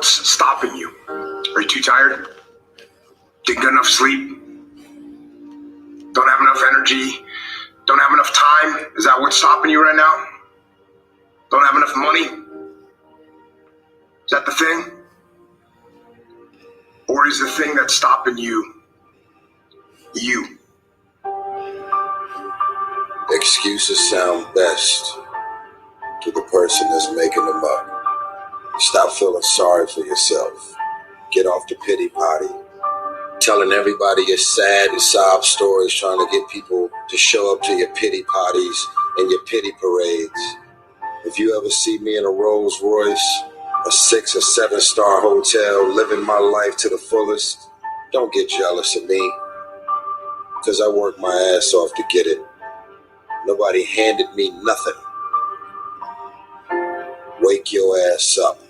what's stopping you? Are you too tired? Didn't get enough sleep? Don't have enough energy? Don't have enough time? Is that what's stopping you right now? Don't have enough money? Is that the thing? Or is the thing that's stopping you, you? Excuses sound best to the person that's making them up. Stop feeling sorry for yourself. Get off the pity potty. Telling everybody your sad and sob stories, trying to get people to show up to your pity potties and your pity parades. If you ever see me in a Rolls Royce, a 6 or 7 star hotel, living my life to the fullest, don't get jealous of me, because I worked my ass off to get it. Nobody handed me nothing. Wake your ass up.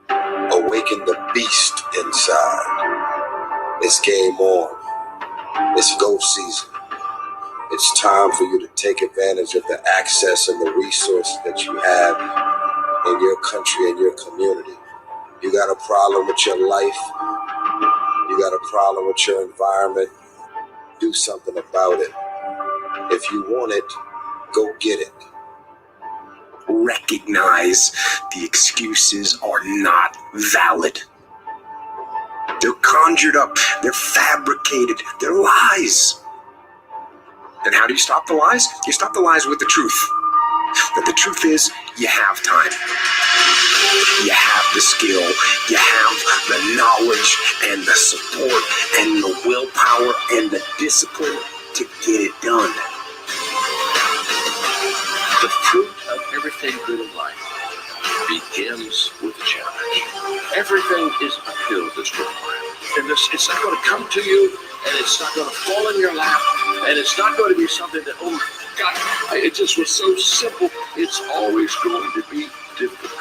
Awaken the beast inside. It's game on. It's go season. It's time for you to take advantage of the access and the resources that you have in your country and your community. You got a problem with your life. You got a problem with your environment. Do something about it. If you want it, go get it. Recognize the excuses are not valid. They're conjured up. They're fabricated. They're lies. And how do you stop the lies? You stop the lies with the truth. That the truth is, you have time. You have the skill. You have the knowledge and the support and the willpower and the discipline to get it done. The fruit of everything good in life begins with a challenge. Everything is uphill this road. And it's not going to come to you, and it's not going to fall in your lap, and it's not going to be something that, oh God, it just was so simple. It's always going to be difficult.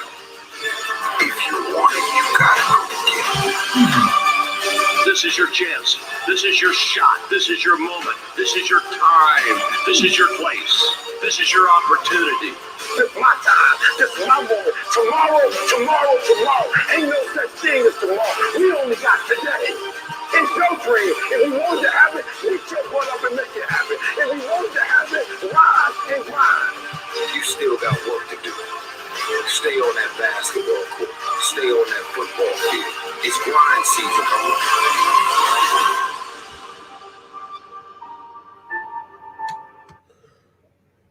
If you want it, you gotta go get it. This is your chance. This is your shot. This is your moment. This is your time. This is your place. This is your opportunity. This is my time. This is my moment. Tomorrow. Ain't no such thing as tomorrow. We only got today. It's your dream. If we want to have it, we jump one up and make it happen. If we want to have it, rise and grind. You still got work to do. Stay on that basketball court. Stay on that football field. It's grind season, bro.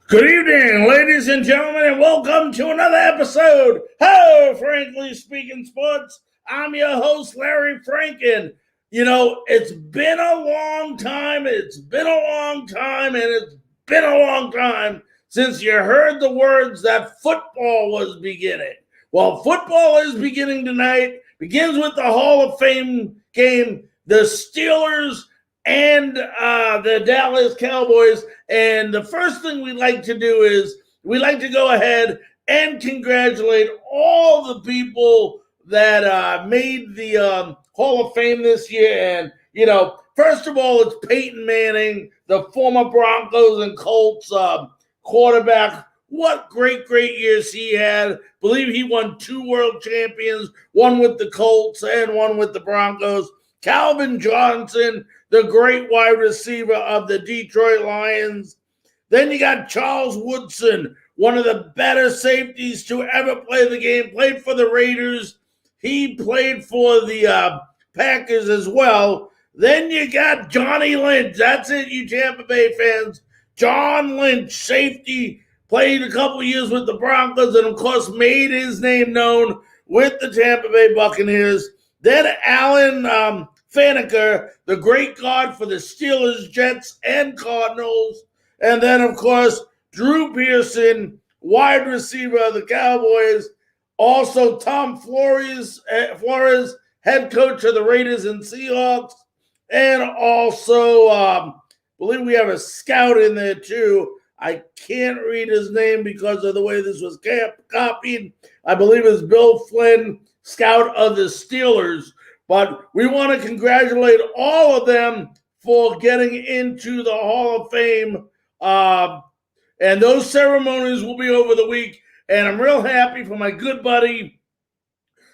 Good evening, ladies and gentlemen, and welcome to another episode of Frankly Speaking Sports. I'm your host, Larry Franken. You know, it's been a long time, and it's been a long time since you heard the words that football was beginning. Well, football is beginning tonight. Begins with the Hall of Fame game, the Steelers and the Dallas Cowboys. And the first thing we like to do is we like to go ahead and congratulate all the people that made the Hall of Fame this year. And, you know, first of all, it's Peyton Manning, the former Broncos and Colts quarterback. What great years he had. I believe he won 2 world champions, one with the Colts and one with the Broncos. Calvin Johnson, the great wide receiver of the Detroit Lions. Then you got Charles Woodson, one of the better safeties to ever play the game, played for the Raiders. He played for the Packers as well. Then you got Johnny Lynch. That's it, you Tampa Bay fans. John Lynch, safety, played a couple years with the Broncos and, of course, made his name known with the Tampa Bay Buccaneers. Then Alan Faneker, the great guard for the Steelers, Jets, and Cardinals. And then, of course, Drew Pearson, wide receiver of the Cowboys. Also, Tom Flores, head coach of the Raiders and Seahawks. And also, I believe we have a scout in there, too. I can't read his name because of the way this was copied. I believe it's Bill Flynn, scout of the Steelers. But we want to congratulate all of them for getting into the Hall of Fame. And those ceremonies will be over the week. And I'm real happy for my good buddy,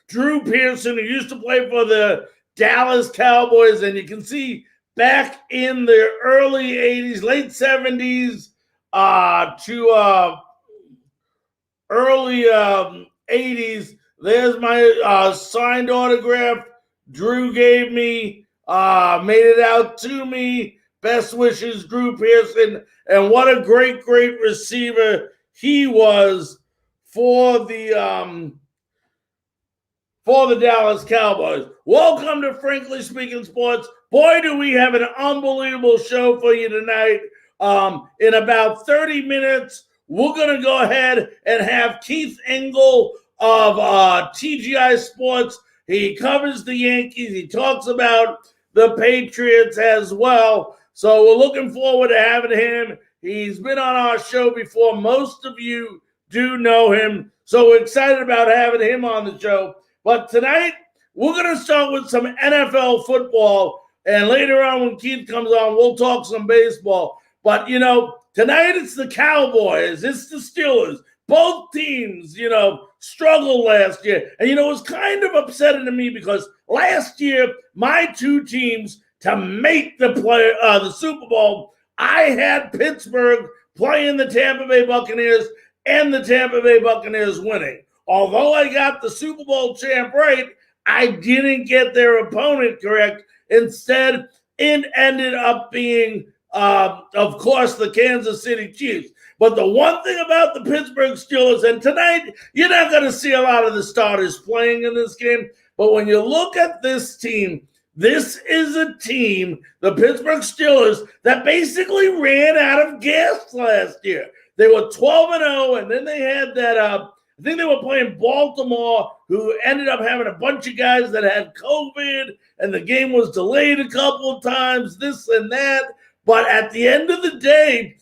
Drew Pearson, who used to play for the Dallas Cowboys, and you can see back in the early 80s, late 70s to early 80s. There's my signed autograph Drew gave me, made it out to me. Best wishes, Drew Pearson. And what a great, great receiver he was for the Dallas Cowboys. Welcome to Frankly Speaking Sports. Boy, do we have an unbelievable show for you tonight. In about 30 minutes, we're going to go ahead and have Keith Engel of TGI Sports. He covers the Yankees. He talks about the Patriots as well. So we're looking forward to having him. He's been on our show before. Most of you do know him. So we're excited about having him on the show. But tonight, we're going to start with some NFL football. And later on, when Keith comes on, we'll talk some baseball. But, tonight it's the Cowboys. It's the Steelers. Both teams, struggled last year. And, it was kind of upsetting to me because last year, my two teams to make the Super Bowl, I had Pittsburgh playing the Tampa Bay Buccaneers and the Tampa Bay Buccaneers winning. Although I got the Super Bowl champ right, I didn't get their opponent correct. Instead, it ended up being, of course, the Kansas City Chiefs. But the one thing about the Pittsburgh Steelers, and tonight, you're not going to see a lot of the starters playing in this game. But when you look at this team, this is a team, the Pittsburgh Steelers, that basically ran out of gas last year. They were 12-0, and then they had that, I think they were playing Baltimore, who ended up having a bunch of guys that had COVID, and the game was delayed a couple of times, this and that. But at the end of the day,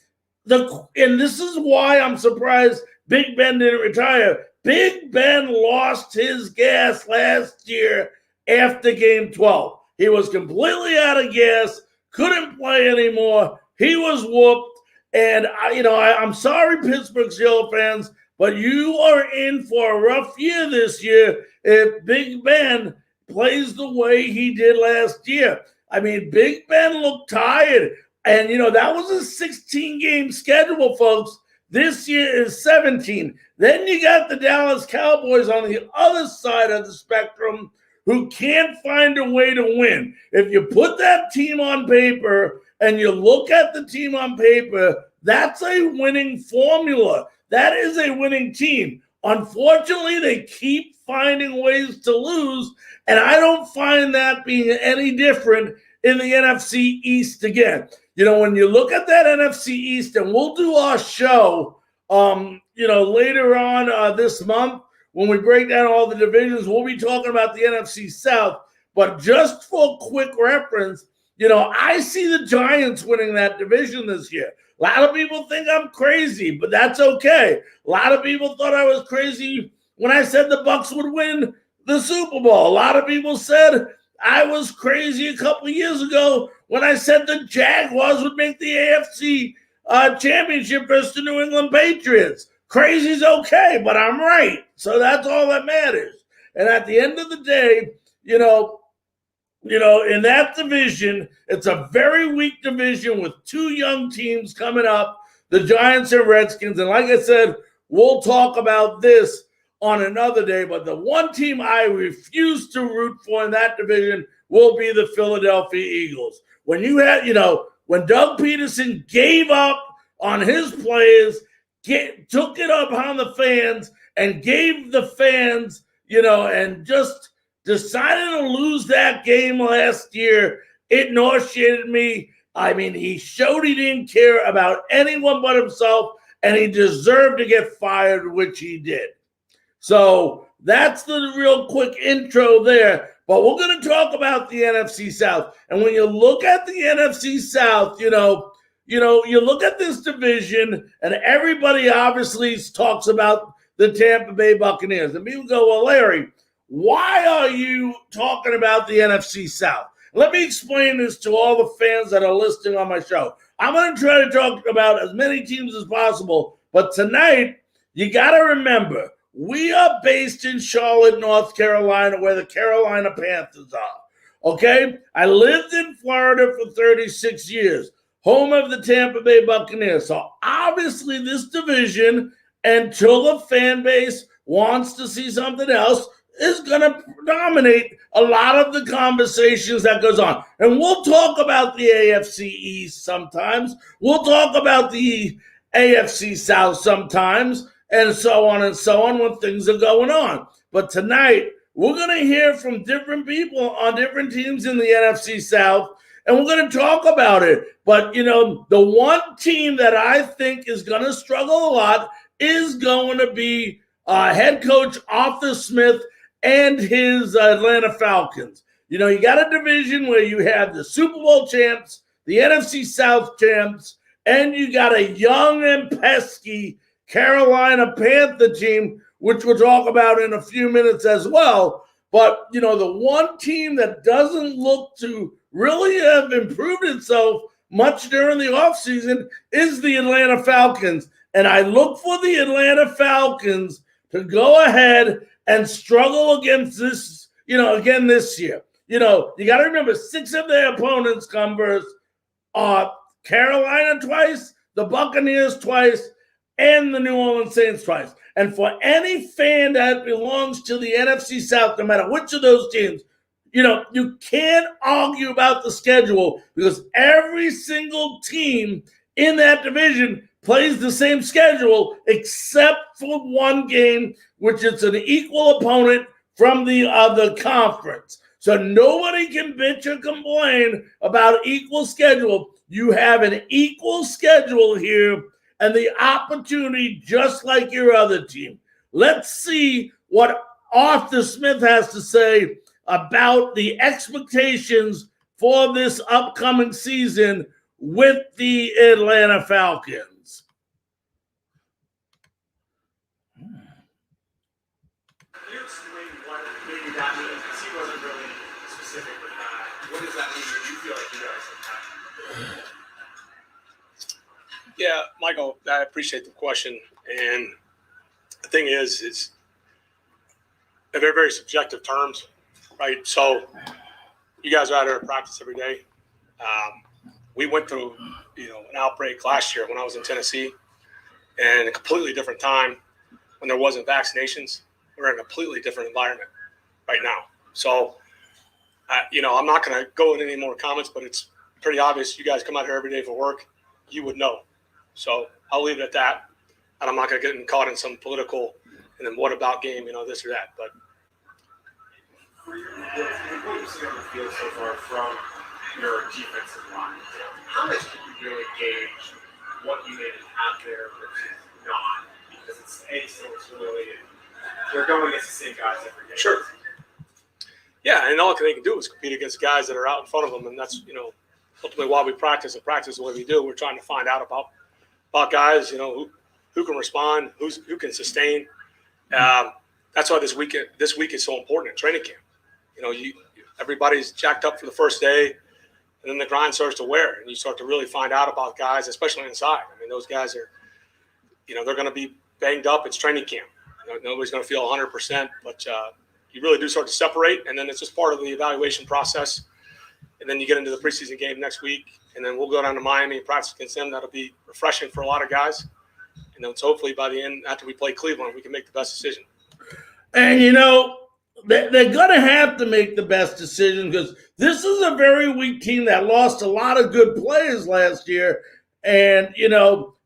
and this is why I'm surprised Big Ben didn't retire. Big Ben lost his gas last year after Game 12. He was completely out of gas, couldn't play anymore. He was whooped. And, I'm sorry, Pittsburgh Steelers fans, but you are in for a rough year this year if Big Ben plays the way he did last year. I mean, Big Ben looked tired. And, that was a 16-game schedule, folks. This year is 17. Then you got the Dallas Cowboys on the other side of the spectrum who can't find a way to win. If you put that team on paper and you look at the team on paper, that's a winning formula. That is a winning team. Unfortunately, they keep finding ways to lose, and I don't find that being any different in the NFC East again. When you look at that NFC East, and we'll do our show, later on this month, when we break down all the divisions, we'll be talking about the NFC South. But just for quick reference, I see the Giants winning that division this year. A lot of people think I'm crazy, but that's okay. A lot of people thought I was crazy when I said the Bucs would win the Super Bowl. A lot of people said I was crazy a couple of years ago when I said the Jaguars would make the AFC championship versus the New England Patriots. Crazy's okay, but I'm right. So that's all that matters. And at the end of the day, in that division, it's a very weak division with two young teams coming up, the Giants and Redskins. And like I said, we'll talk about this on another day. But the one team I refuse to root for in that division will be the Philadelphia Eagles. When you had, when Doug Peterson gave up on his players, took it upon the fans and gave the fans, and just decided to lose that game last year, it nauseated me. I mean, he showed he didn't care about anyone but himself, and he deserved to get fired, which he did. So that's the real quick intro there. But we're going to talk about the NFC South. And when you look at the NFC South, you look at this division, and everybody obviously talks about the Tampa Bay Buccaneers. And people go, well, Larry, why are you talking about the NFC South? Let me explain this to all the fans that are listening on my show. I'm going to try to talk about as many teams as possible. But tonight, you got to remember, we are based in Charlotte, North Carolina, where the Carolina Panthers are. Okay? I lived in Florida for 36 years, home of the Tampa Bay Buccaneers. So obviously this division, until the fan base wants to see something else, is going to dominate a lot of the conversations that goes on. And we'll talk about the AFC East sometimes. We'll talk about the AFC South sometimes, and so on when things are going on. But tonight, we're going to hear from different people on different teams in the NFC South, and we're going to talk about it. But, the one team that I think is going to struggle a lot is going to be head coach Arthur Smith and his Atlanta Falcons. You got a division where you have the Super Bowl champs, the NFC South champs, and you got a young and pesky Carolina Panther team, which we'll talk about in a few minutes as well. But, the one team that doesn't look to really have improved itself much during the offseason is the Atlanta Falcons. And I look for the Atlanta Falcons to go ahead and struggle against this, again this year. You got to remember 6 of their opponents come versus Carolina twice, the Buccaneers twice, and the New Orleans Saints twice. And for any fan that belongs to the NFC South, no matter which of those teams, you can't argue about the schedule because every single team in that division plays the same schedule except for one game, which is an equal opponent from the other conference. So nobody can bitch or complain about equal schedule. You have an equal schedule here and the opportunity just like your other team. Let's see what Arthur Smith has to say about the expectations for this upcoming season with the Atlanta Falcons. Can you explain what maybe that means? Because he wasn't really specific with that. What does that mean when you feel like you guys have had? Yeah, Michael, I appreciate the question. And the thing is, it's very, very subjective terms, right? So you guys are out there at practice every day. We went through, an outbreak last year when I was in Tennessee, and a completely different time when there wasn't vaccinations. We're in a completely different environment right now. So, I'm not going to go into any more comments, but it's pretty obvious. You guys come out here every day for work, you would know. So I'll leave it at that. And I'm not going to get caught in some political and then what about game, this or that. But For what you've seen on the field so far from your defensive line, how much can you really gauge what you maybe have there versus not? Because it's really they're going against the same guys every day. Sure. Yeah, and all they can do is compete against guys that are out in front of them, and that's ultimately why we practice and practice the way we do. We're trying to find out about guys, who can respond, who can sustain. That's why this week is so important in training camp. Everybody's jacked up for the first day, and then the grind starts to wear, and you start to really find out about guys, especially inside. I mean, those guys are, they're going to be banged up. It's training camp. Nobody's going to feel 100%, but you really do start to separate, and then it's just part of the evaluation process. And then you get into the preseason game next week, and then we'll go down to Miami and practice against them. That'll be refreshing for a lot of guys. And then hopefully by the end, after we play Cleveland, we can make the best decision. And, they're going to have to make the best decision because this is a very weak team that lost a lot of good players last year. And,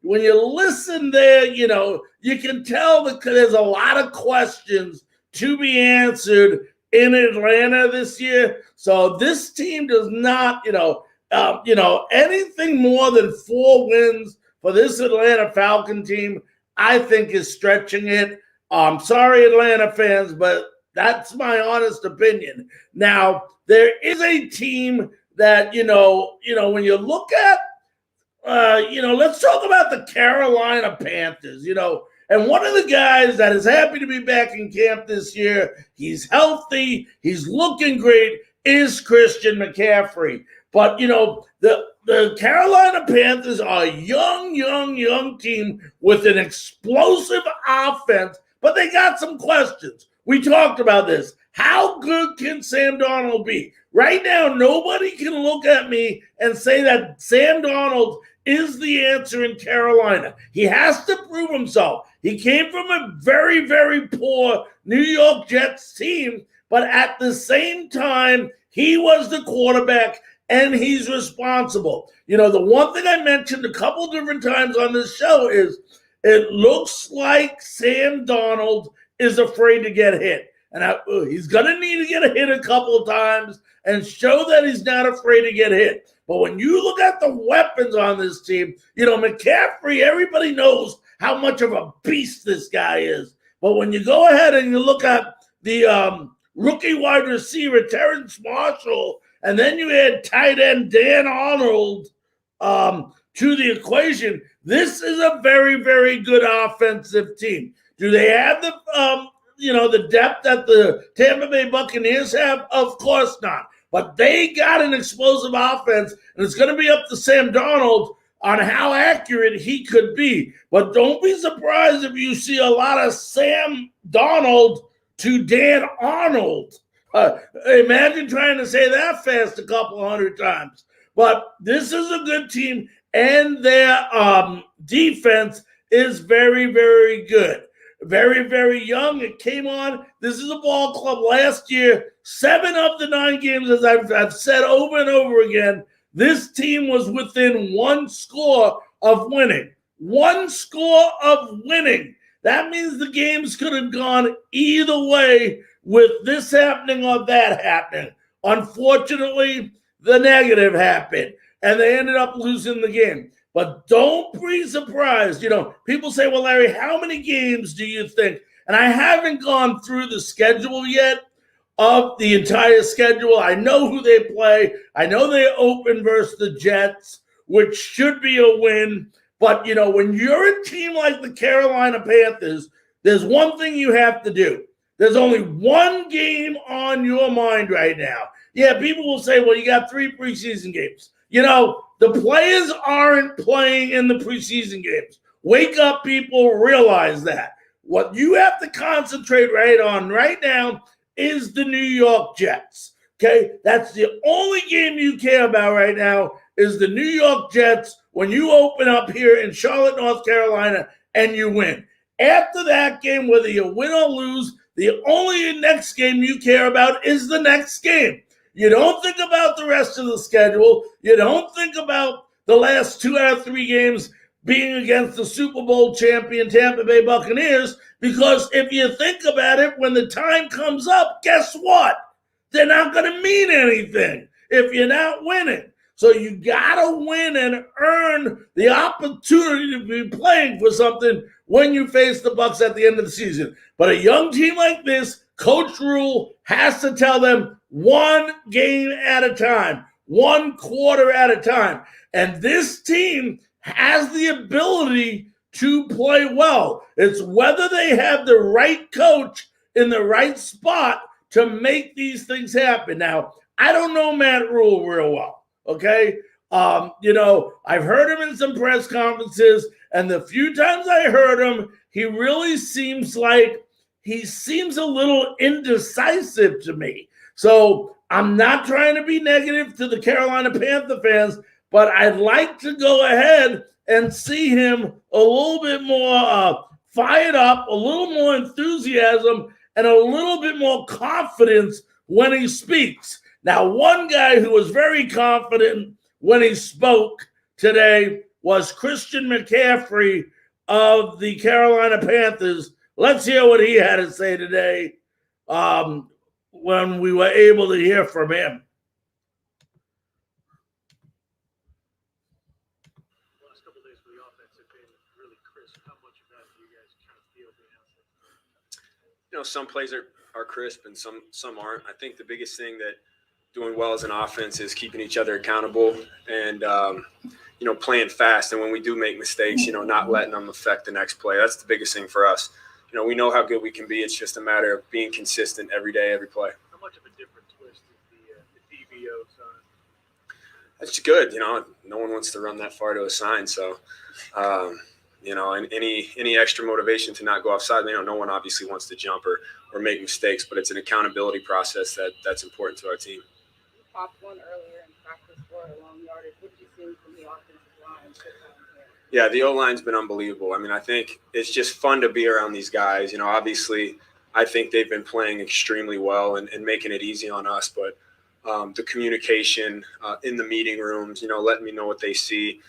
when you listen there, you can tell that there's a lot of questions to be answered in Atlanta this year. So this team does not, anything more than 4 wins for this Atlanta Falcon team, I think is stretching it. I'm sorry, Atlanta fans, but that's my honest opinion. Now, there is a team that, when you look at, let's talk about the Carolina Panthers, and one of the guys that is happy to be back in camp this year, he's healthy, he's looking great, is Christian McCaffrey. But, the Carolina Panthers are a young team with an explosive offense but they got some questions. We talked about this. How good can Sam Darnold be? Right now, nobody can look at me and say that Sam Darnold is the answer in Carolina. He has to prove himself. He came from a very, very poor New York Jets team, but at the same time, he was the quarterback and he's responsible. You know, the one thing I mentioned a couple different times on this show is it looks like Sam Darnold is afraid to get hit. And he's going to need to get hit a couple of times and show that he's not afraid to get hit. But when you look at the weapons on this team, you know, McCaffrey, everybody knows how much of a beast this guy is. But when you go ahead and you look at the rookie wide receiver, Terrence Marshall, and then you add tight end Dan Arnold to the equation, this is a very, very good offensive team. Do they have the the depth that the Tampa Bay Buccaneers have? Of course not. But they got an explosive offense, and it's going to be up to Sam Darnold on how accurate he could be. But don't be surprised if you see a lot of Sam Darnold to Dan Arnold. Imagine trying to say that fast a couple hundred times. But this is a good team, and their defense is very, very good. Very, very young. It came on. This is a ball club last year. 7 of the 9 games, as I've said over and over again, this team was within 1 score of winning. 1 score of winning. That means the games could have gone either way with this happening or that happening. Unfortunately, the negative happened, and they ended up losing the game. But don't be surprised. You know, people say, well, Larry, how many games do you think? And I haven't gone through the schedule yet of the entire schedule. I know who they play. I know they open versus the Jets, which should be a win. But, you know, when you're a team like the Carolina Panthers, there's one thing you have to do. There's only one game on your mind right now. Yeah, people will say, well, you got 3 preseason games. You know, the players aren't playing in the preseason games. Wake up, people, realize that. What you have to concentrate right now is the New York Jets. Okay? That's the only game you care about right now is the New York Jets when you open up here in Charlotte, North Carolina, and you win. After that game, whether you win or lose, the only next game you care about is the next game. You don't think about the rest of the schedule. You don't think about the last 2 out of 3 games being against the Super Bowl champion Tampa Bay Buccaneers, because if you think about it, when the time comes up, guess what? They're not going to mean anything if you're not winning. So you got to win and earn the opportunity to be playing for something when you face the Bucs at the end of the season. But a young team like this, Coach Rule has to tell them 1 game at a time, 1 quarter at a time. And this team has the ability to play well. It's whether they have the right coach in the right spot to make these things happen. Now, I don't know Matt Rule real well, okay? I've heard him in some press conferences, and the few times I heard him, he really seems like he seems a little indecisive to me. So I'm not trying to be negative to the Carolina Panther fans, but I'd like to go ahead and see him a little bit more fired up, a little more enthusiasm, and a little bit more confidence when he speaks. Now, one guy who was very confident when he spoke today was Christian McCaffrey of the Carolina Panthers. Let's hear what he had to say today when we were able to hear from him. Last couple of days for the offense have been really crisp. How much of that do you guys kind of feel being out there? You know, some plays are crisp and some aren't. I think the biggest thing that doing well as an offense is keeping each other accountable and, playing fast. And when we do make mistakes, not letting them affect the next play. That's the biggest thing for us. We know how good we can be. It's just a matter of being consistent every day, every play. How much of a different twist is the DBO sign? That's good. No one wants to run that far to a sign. So, and any extra motivation to not go offside. No one obviously wants to jump or make mistakes, but it's an accountability process that's important to our team. You popped one earlier in practice for a long yardage. What did you see from the offensive line? Yeah, the O-line's been unbelievable. I think it's just fun to be around these guys. Obviously, I think they've been playing extremely well and making it easy on us. But the communication in the meeting rooms, letting me know what they see,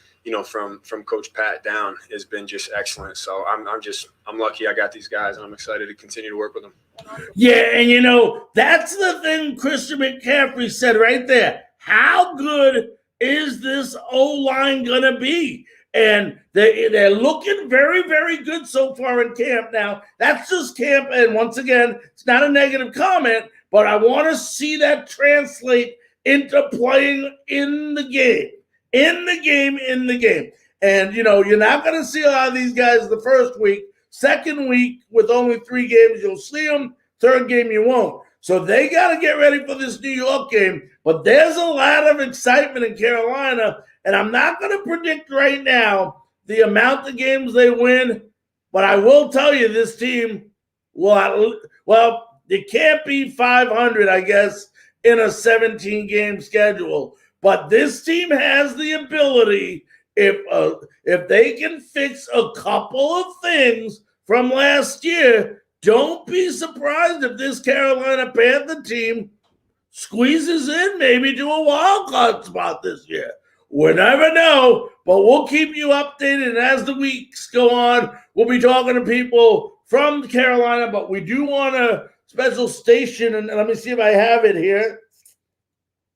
from Coach Pat down has been just excellent. So I'm lucky I got these guys, and I'm excited to continue to work with them. Yeah, and that's the thing Christian McCaffrey said right there. How good is this O-line going to be? And they're looking very, very good so far in camp. Now, that's just camp, and once again, it's not a negative comment, but I want to see that translate into playing in the game. In the game. And, you're not going to see a lot of these guys the first week. Second week, with only 3 games, you'll see them. Third game, you won't. So they got to get ready for this New York game. But there's a lot of excitement in Carolina, and I'm not going to predict right now the amount of games they win, but I will tell you this team it can't be 500, I guess, in a 17-game schedule. But this team has the ability, if they can fix a couple of things from last year, don't be surprised if this Carolina Panther team squeezes in maybe to a wild card spot this year. We'll never know, but we'll keep you updated. And as the weeks go on, we'll be talking to people from Carolina, but we do want a special station. And let me see if I have it here.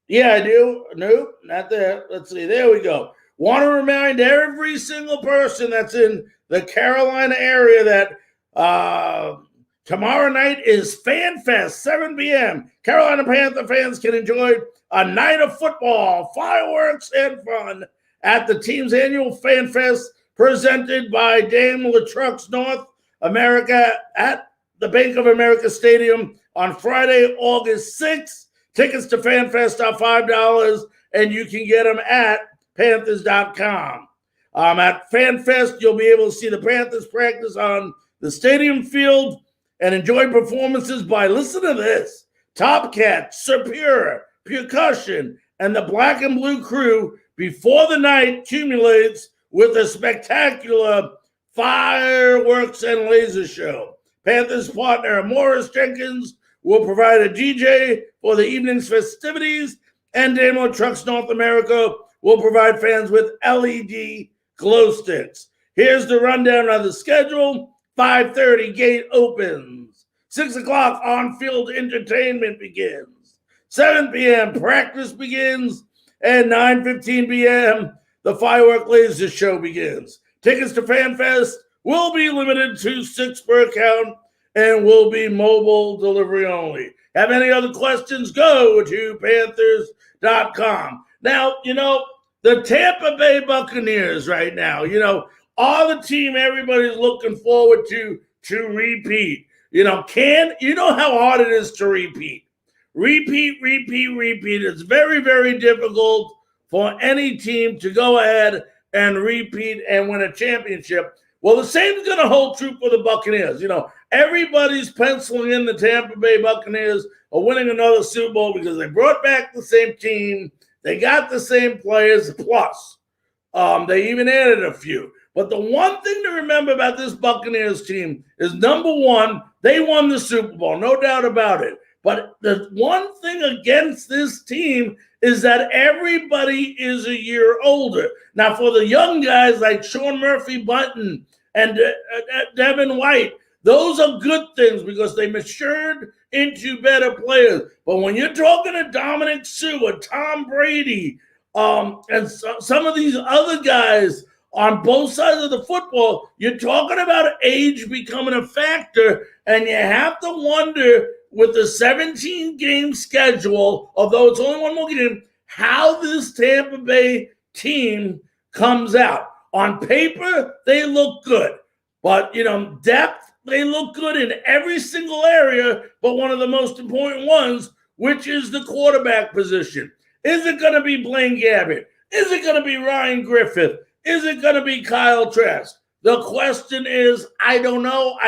Yeah, I do. Nope, not there. Let's see. There we go. Want to remind every single person that's in the Carolina area that tomorrow night is Fan Fest, 7 p.m. Carolina Panther fans can enjoy a night of football, fireworks, and fun at the team's annual Fan Fest presented by Dame LaTrucks North America at the Bank of America Stadium on Friday, August 6th. Tickets to FanFest are $5, and you can get them at Panthers.com. At FanFest, you'll be able to see the Panthers practice on the stadium field and enjoy performances by, listen to this, Top Cat, Superior, Percussion, and the Black and Blue Crew before the night accumulates with a spectacular fireworks and laser show. Panthers partner Morris Jenkins will provide a DJ for the evening's festivities, and Damo Trucks North America will provide fans with LED glow sticks. Here's the rundown of the schedule. 5:30 gate opens. 6 o'clock on-field entertainment begins. 7 p.m. practice begins. And 9:15 p.m. the firework laser show begins. Tickets to FanFest will be limited to 6 per account and will be mobile delivery only. Have any other questions? Go to Panthers.com. Now, the Tampa Bay Buccaneers right now, are the team everybody's looking forward to repeat. You know how hard it is to repeat. Repeat. It's very, very difficult for any team to go ahead and repeat and win a championship. Well, the same is going to hold true for the Buccaneers. Everybody's penciling in the Tampa Bay Buccaneers are winning another Super Bowl because they brought back the same team. They got the same players, plus they even added a few. But the one thing to remember about this Buccaneers team is, number one, they won the Super Bowl, no doubt about it. But the one thing against this team is that everybody is a year older. Now, for the young guys like Sean Murphy-Bunting and Devin White, those are good things because they matured into better players. But when you're talking to Dominic Sue or Tom Brady and some of these other guys on both sides of the football, you're talking about age becoming a factor, and you have to wonder with the 17-game schedule, although it's only one more game, how this Tampa Bay team comes out. On paper, they look good. But, depth, they look good in every single area, but one of the most important ones, which is the quarterback position. Is it going to be Blaine Gabbert? Is it going to be Ryan Griffith? Is it going to be Kyle Trask? The question is, I don't know,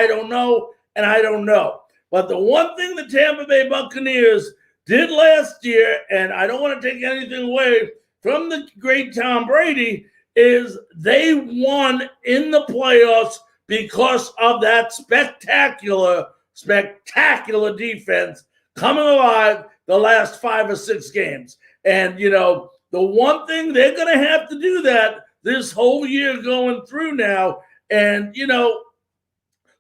and I don't know. But the one thing the Tampa Bay Buccaneers did last year, and I don't want to take anything away from the great Tom Brady, is they won in the playoffs because of that spectacular defense coming alive the last 5 or 6 games. And, you know, the one thing they're going to have to do that this whole year going through now. And, you know,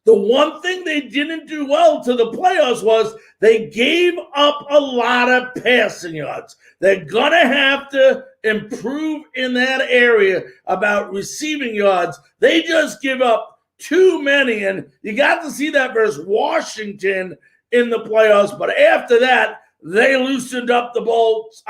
the one thing they didn't do well to the playoffs was they gave up a lot of passing yards. They're going to have to improve in that area about receiving yards. They just give up too many, and you got to see that versus Washington in the playoffs. But after that, they loosened up the bolts.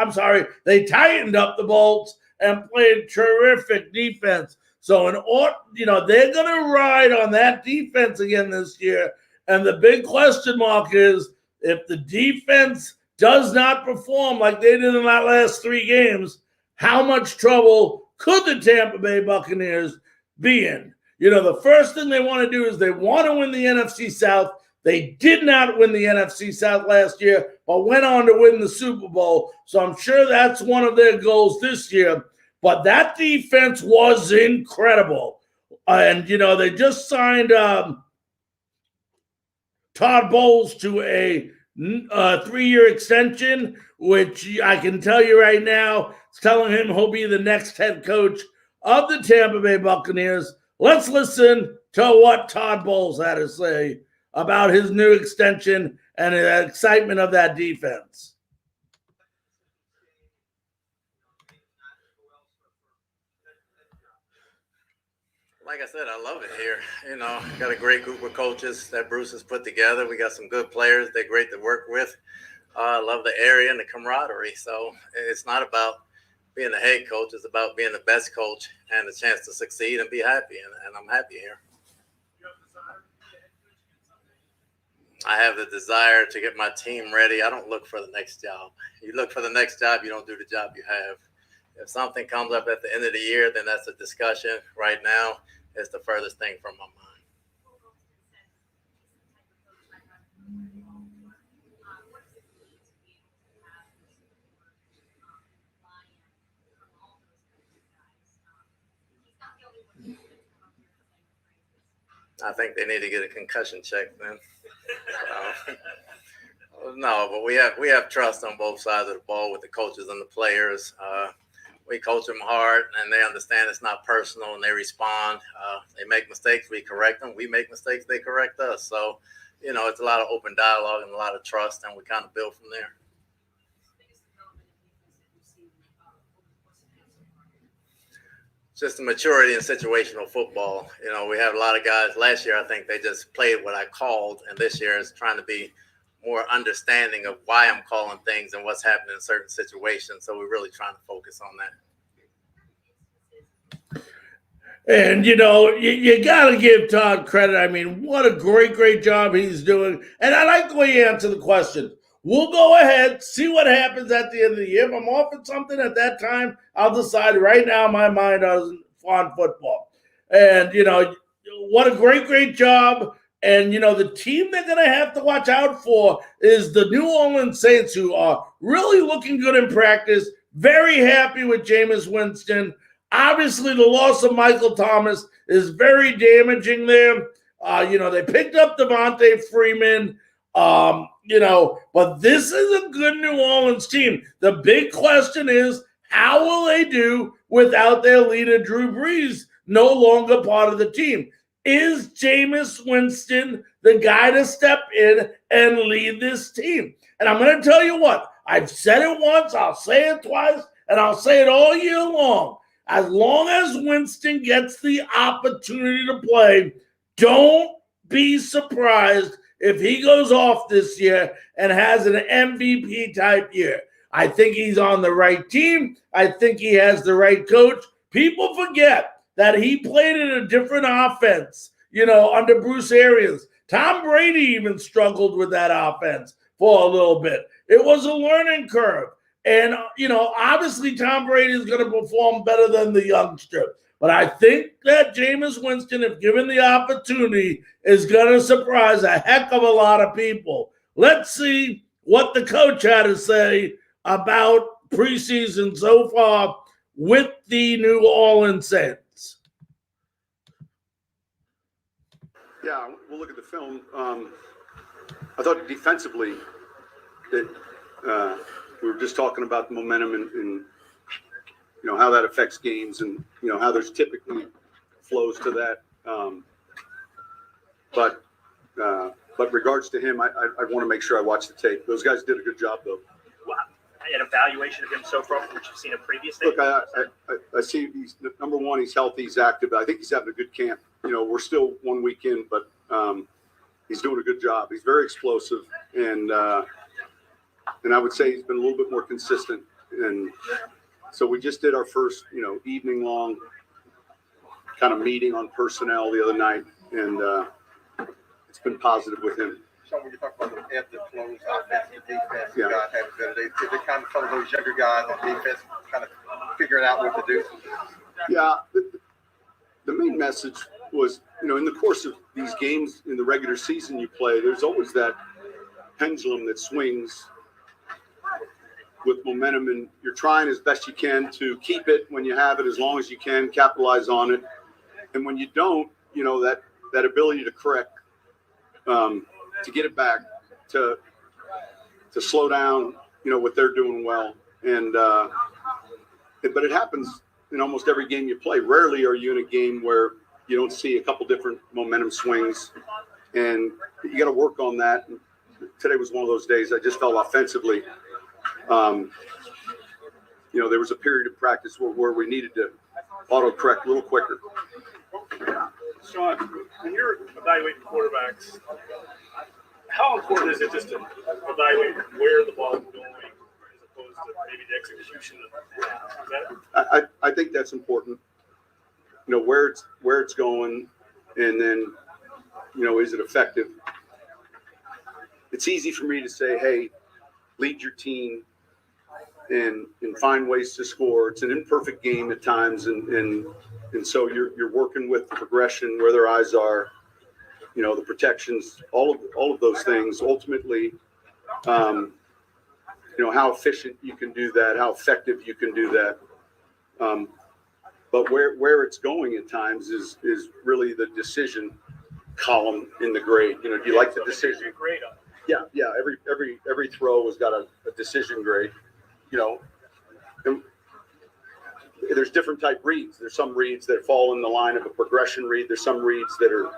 They tightened up the bolts and played terrific defense. So, they're going to ride on that defense again this year. And the big question mark is, if the defense does not perform like they did in that last 3 games, how much trouble could the Tampa Bay Buccaneers be in? You know, the first thing they want to do is they want to win the NFC South. They did not win the NFC South last year, but went on to win the Super Bowl. So I'm sure that's one of their goals this year. But that defense was incredible. And, you know, they just signed Todd Bowles to a 3-year extension, which I can tell you right now, it's telling him he'll be the next head coach of the Tampa Bay Buccaneers. Let's listen to what Todd Bowles had to say about his new extension and the excitement of that defense. Like I said, I love it here. You know, got a great group of coaches that Bruce has put together. We got some good players. They're great to work with. I love the area and the camaraderie. So it's not about being the head coach. It's about being the best coach and the chance to succeed and be happy. And I'm happy here. I have the desire to get my team ready. I don't look for the next job. You look for the next job, you don't do the job you have. If something comes up at the end of the year, then that's a discussion. Right now, it's the furthest thing from my mind. I think they need to get a concussion check then. No, but we have trust on both sides of the ball with the coaches and the players. We coach them hard, and they understand it's not personal, and they respond. They make mistakes, we correct them. We make mistakes, they correct us. So, you know, it's a lot of open dialogue and a lot of trust, and we kind of build from there. Just the maturity in situational football. You know, we have a lot of guys. Last year, I think they just played what I called, and this year is trying to be more understanding of why I'm calling things and what's happening in certain situations. So we're really trying to focus on that. And, you know, you got to give Todd credit. I mean, what a great job he's doing. And I like the way you answer the question. We'll go ahead, see what happens at the end of the year. If I'm offered something at that time, I'll decide. Right now, my mind is on football. And, you know, what a great job. And, you know, the team they're going to have to watch out for is the New Orleans Saints, who are really looking good in practice. Very happy with Jameis Winston. Obviously, the loss of Michael Thomas is very damaging there. You know, they picked up Devontae Freeman. You know, but this is a good New Orleans team. The big question is, how will they do without their leader, Drew Brees, no longer part of the team? Is Jameis Winston the guy to step in and lead this team? And I'm going to tell you what, I've said it once, I'll say it twice, and I'll say it all year long. As long as Winston gets the opportunity to play, don't be surprised if he goes off this year and has an MVP type year. I think he's on the right team. I think he has the right coach. People forget that he played in a different offense, you know, under Bruce Arians. Tom Brady even struggled with that offense for a little bit. It was a learning curve. And, obviously Tom Brady is going to perform better than the youngster. But I think that Jameis Winston, if given the opportunity, is going to surprise a heck of a lot of people. Let's see what the coach had to say about preseason so far with the New Orleans Saints. Yeah, we'll look at the film. I thought defensively that we were just talking about the momentum and how that affects games and how there's typically flows to that. But regards to him, I want to make sure I watch the tape. Those guys did a good job, though. Wow. An evaluation of him so far from what you've seen in previous days? Look, I see he's number one. He's healthy. He's active. I think he's having a good camp. We're still 1 week in, but he's doing a good job. He's very explosive, and I would say he's been a little bit more consistent. And so we just did our first, evening long kind of meeting on personnel the other night, and it's been positive with him. So when you talk about the ebbs and flows, offense and defense, guys having better days, is it kind of some of those younger guys on defense kind of figuring out what to do? Yeah, the main message was, in the course of these games in the regular season you play, there's always that pendulum that swings with momentum, and you're trying as best you can to keep it when you have it as long as you can, capitalize on it. And when you don't, that ability to correct, to get it back, to slow down, what they're doing well. And but it happens in almost every game you play. Rarely are you in a game where you don't see a couple different momentum swings, and you got to work on that. And today was one of those days. I just felt offensively, there was a period of practice where we needed to auto-correct a little quicker. Sean, when you're evaluating quarterbacks, how important is it just to evaluate where the ball is going as opposed to maybe the execution of that? I think that's important. Where it's going, and then is it effective? It's easy for me to say, hey, lead your team and find ways to score. It's an imperfect game at times, and so you're working with the progression, where their eyes are, the protections, all of those things. Ultimately, how efficient you can do that, how effective you can do that. But where it's going at times is really the decision column in the grade. Do you like the decision? Yeah. Every throw has got a decision grade. And there's different type reads. There's some reads that fall in the line of a progression read. There's some reads that are,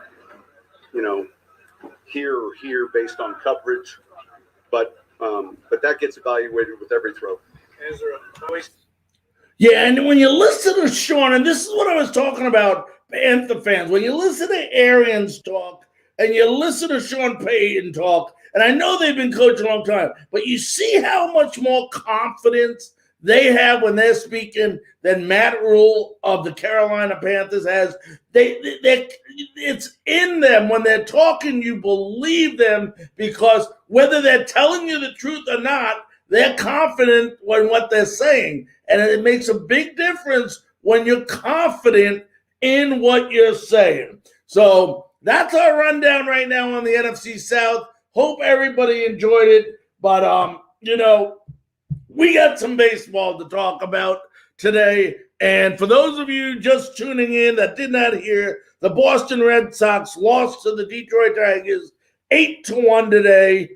here or here based on coverage. But that gets evaluated with every throw. Is there a voice? Yeah, and when you listen to Sean, and this is what I was talking about, Panther fans, when you listen to Arians talk and you listen to Sean Payton talk, and I know they've been coaching a long time, but you see how much more confidence they have when they're speaking than Matt Rule of the Carolina Panthers has. It's in them. When they're talking, you believe them, because whether they're telling you the truth or not, they're confident in what they're saying. And it makes a big difference when you're confident in what you're saying. So that's our rundown right now on the NFC South. Hope everybody enjoyed it. But, we got some baseball to talk about today. And for those of you just tuning in that did not hear, the Boston Red Sox lost to the Detroit Tigers 8-1 today,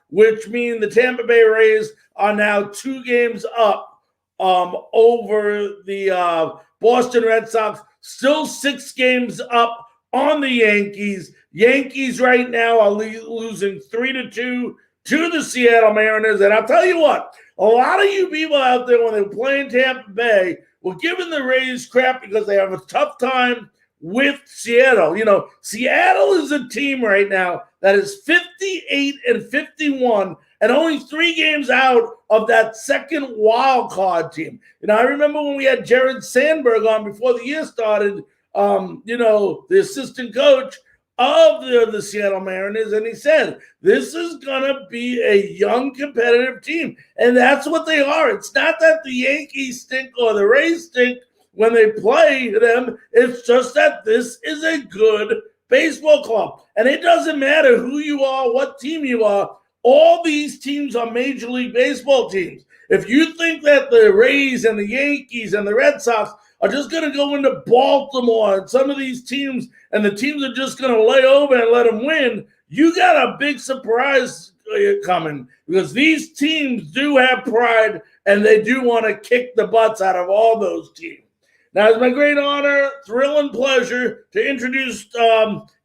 which means the Tampa Bay Rays are now 2 games up over the Boston Red Sox, still 6 games up on the Yankees. Yankees right now are losing 3-2 to the Seattle Mariners. And I'll tell you what, a lot of you people out there, when they were playing Tampa Bay, were giving the Rays crap because they have a tough time with Seattle. Seattle is a team right now that is 58-51 and only 3 games out of that second wild card team. I remember when we had Jared Sandberg on before the year started, the assistant coach, of the Seattle Mariners, and he said, this is going to be a young, competitive team. And that's what they are. It's not that the Yankees stink or the Rays stink when they play them. It's just that this is a good baseball club. And it doesn't matter who you are, what team you are. All these teams are Major League Baseball teams. If you think that the Rays and the Yankees and the Red Sox are just going to go into Baltimore and some of these teams, and the teams are just going to lay over and let them win, you got a big surprise coming, because these teams do have pride and they do want to kick the butts out of all those teams. Now, it's my great honor, thrill, and pleasure to introduce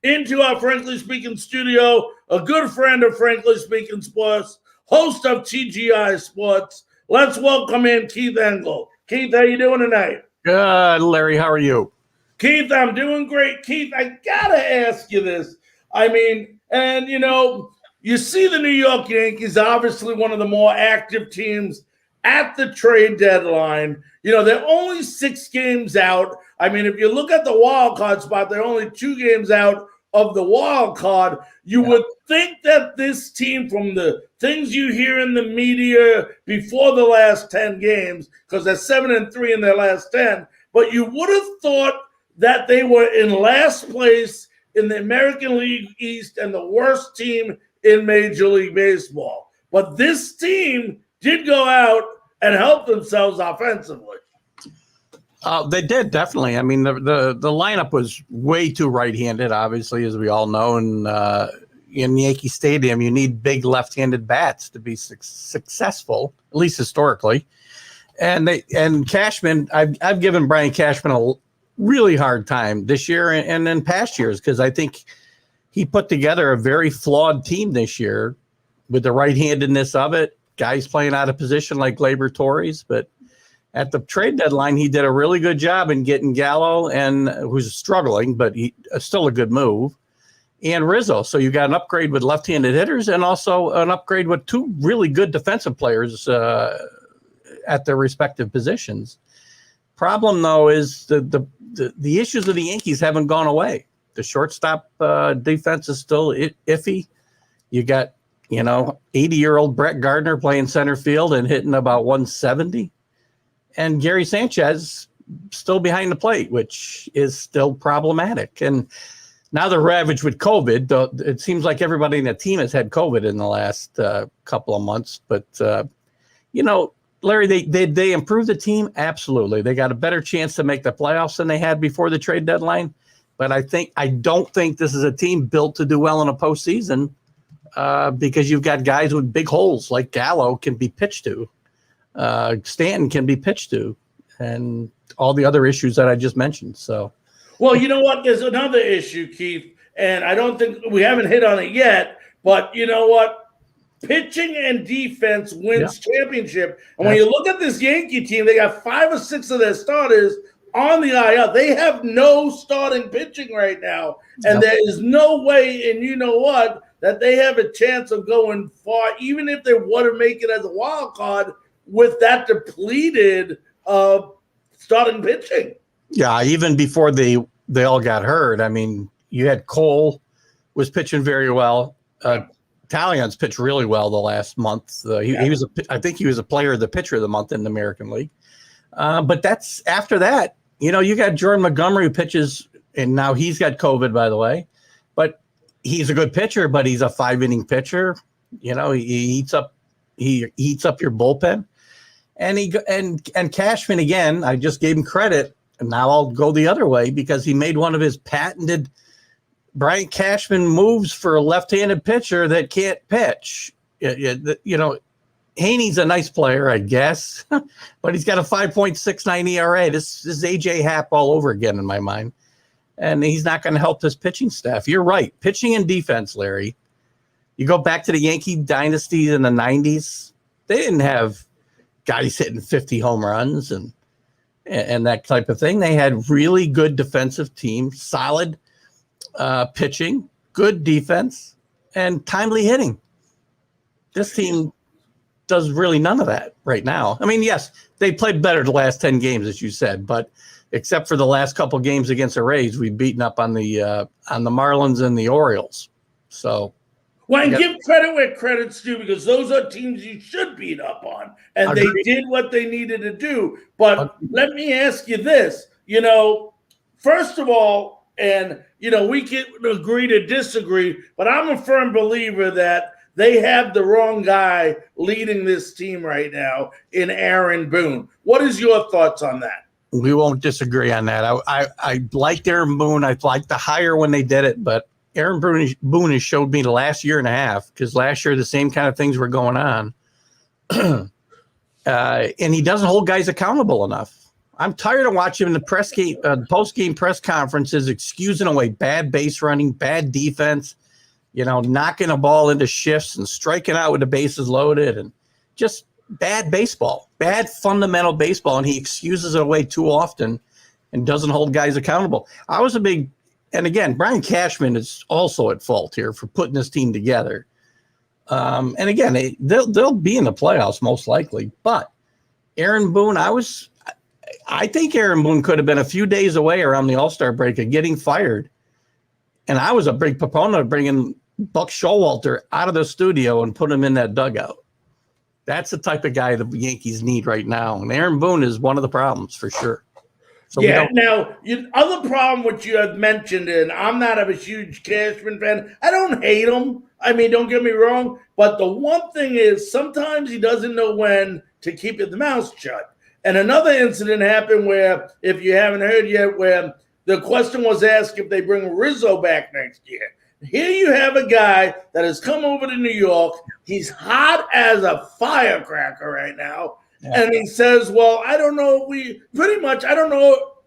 into our Frankly Speaking studio a good friend of Frankly Speaking Sports, host of TGI Sports. Let's welcome in Keith Engel. Keith, how you doing tonight? Good, Larry. How are you? Keith, I'm doing great. Keith, I got to ask you this. I mean, and, you see the New York Yankees, obviously one of the more active teams at the trade deadline. They're only 6 games out. I mean, if you look at the wild card spot, they're only 2 games out of the wild card. You would think that this team, from the things you hear in the media before the last 10 games, because they're 7-3 in their last 10, but you would have thought that they were in last place in the American League East and the worst team in Major League Baseball. But this team did go out and help themselves offensively. They did, definitely. I mean, the lineup was way too right-handed, obviously, as we all know. And in Yankee Stadium, you need big left-handed bats to be successful, at least historically. And Cashman, I've given Brian Cashman a really hard time this year and in past years, because I think he put together a very flawed team this year with the right-handedness of it. Guys playing out of position like Gleyber Torres, but at the trade deadline, he did a really good job in getting Gallo, and who's struggling, but he still a good move, and Rizzo. So you got an upgrade with left-handed hitters and also an upgrade with 2 really good defensive players at their respective positions. Problem, though, is the issues of the Yankees haven't gone away. The shortstop defense is still iffy. You got 80-year-old Brett Gardner playing center field and hitting about 170. And Gary Sanchez still behind the plate, which is still problematic. And now they're ravaged with COVID. Though it seems like everybody in the team has had COVID in the last couple of months. But, Larry, they improved the team? Absolutely. They got a better chance to make the playoffs than they had before the trade deadline. But I don't think this is a team built to do well in a postseason. Because you've got guys with big holes like Gallo can be pitched to, Stanton can be pitched to, and all the other issues that I just mentioned. So, well, you know what? There's another issue, Keith, and I don't think we haven't hit on it yet. But you know what? Pitching and defense wins championship. And when you look at this Yankee team, they got 5 or 6 of their starters on the IL. They have no starting pitching right now, and there is no way. And you know what? That they have a chance of going far, even if they want to make it as a wild card with that depleted starting pitching. Yeah, even before they all got hurt. I mean, you had Cole was pitching very well. Talian's pitched really well the last month. He was I think he was a player of the pitcher of the month in the American League. But that's after that. You got Jordan Montgomery who pitches, and now he's got COVID, by the way. But he's a good pitcher, but he's a 5-inning pitcher. He eats up your bullpen. And Cashman, again, I just gave him credit, and now I'll go the other way because he made one of his patented Brian Cashman moves for a left-handed pitcher that can't pitch. Haney's a nice player, I guess, but he's got a 5.69 ERA. This is AJ Happ all over again in my mind. And he's not going to help this pitching staff. You're right. Pitching and defense, Larry. You go back to the Yankee dynasty in the 90s. They didn't have guys hitting 50 home runs and that type of thing. They had really good defensive team, solid pitching, good defense, and timely hitting. This team does really none of that right now. I mean, yes, they played better the last 10 games, as you said, but except for the last couple games against the Rays, we've beaten up on the Marlins and the Orioles. So, well, and give credit where credit's due, because those are teams you should beat up on, and Agreed. they did what they needed to do. But let me ask you this, first of all, and we can agree to disagree, but I'm a firm believer that they have the wrong guy leading this team right now in Aaron Boone. What is your thoughts on that? We won't disagree on that. I liked Aaron Boone. I liked the hire when they did it, but Aaron Boone has showed me the last year and a half, because last year the same kind of things were going on. And he doesn't hold guys accountable enough. I'm tired of watching him in the post-game press conferences excusing away bad base running, bad defense, knocking a ball into shifts and striking out with the bases loaded, and just bad baseball, bad fundamental baseball. And he excuses it away too often and doesn't hold guys accountable. And again, Brian Cashman is also at fault here for putting this team together. And again, they'll be in the playoffs most likely. But Aaron Boone, I think Aaron Boone could have been a few days away around the All-Star break of getting fired. And I was a big proponent of bringing Buck Showalter out of the studio and put him in that dugout. That's the type of guy the Yankees need right now. And Aaron Boone is one of the problems for sure. So now, other problem which you have mentioned, and I'm not a huge Cashman fan. I don't hate him. I mean, don't get me wrong. But the one thing is sometimes he doesn't know when to keep his mouth shut. And another incident happened where, if you haven't heard yet, where the question was asked if they bring Rizzo back next year. Here you have a guy that has come over to New York. He's hot as a firecracker right now. Yeah. And he says, well, I don't know